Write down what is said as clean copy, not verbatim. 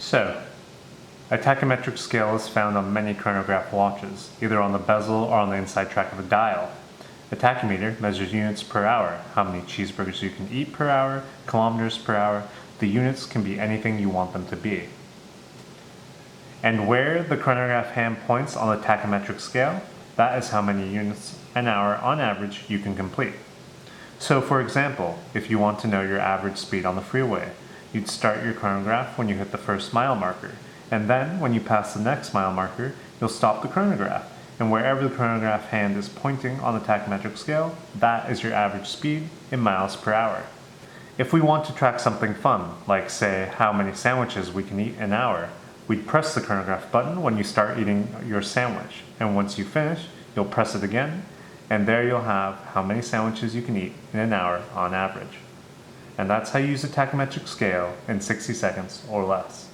So, a tachymetric scale is found on many chronograph watches, either on the bezel or on the inside track of a dial. A tachymeter measures units per hour, how many cheeseburgers you can eat per hour, kilometers per hour. The units can be anything you want them to be. And where the chronograph hand points on the tachymetric scale, that is how many units an hour on average you can complete. So for example, if you want to know your average speed on the freeway, you'd start your chronograph when you hit the first mile marker, and then when you pass the next mile marker, you'll stop the chronograph, and wherever the chronograph hand is pointing on the tachymetric scale, that is your average speed in miles per hour. If we want to track something fun, like say how many sandwiches we can eat an hour, we'd press the chronograph button when you start eating your sandwich, and once you finish, you'll press it again, and there you'll have how many sandwiches you can eat in an hour on average. And that's how you use a tachymetric scale in 60 seconds or less.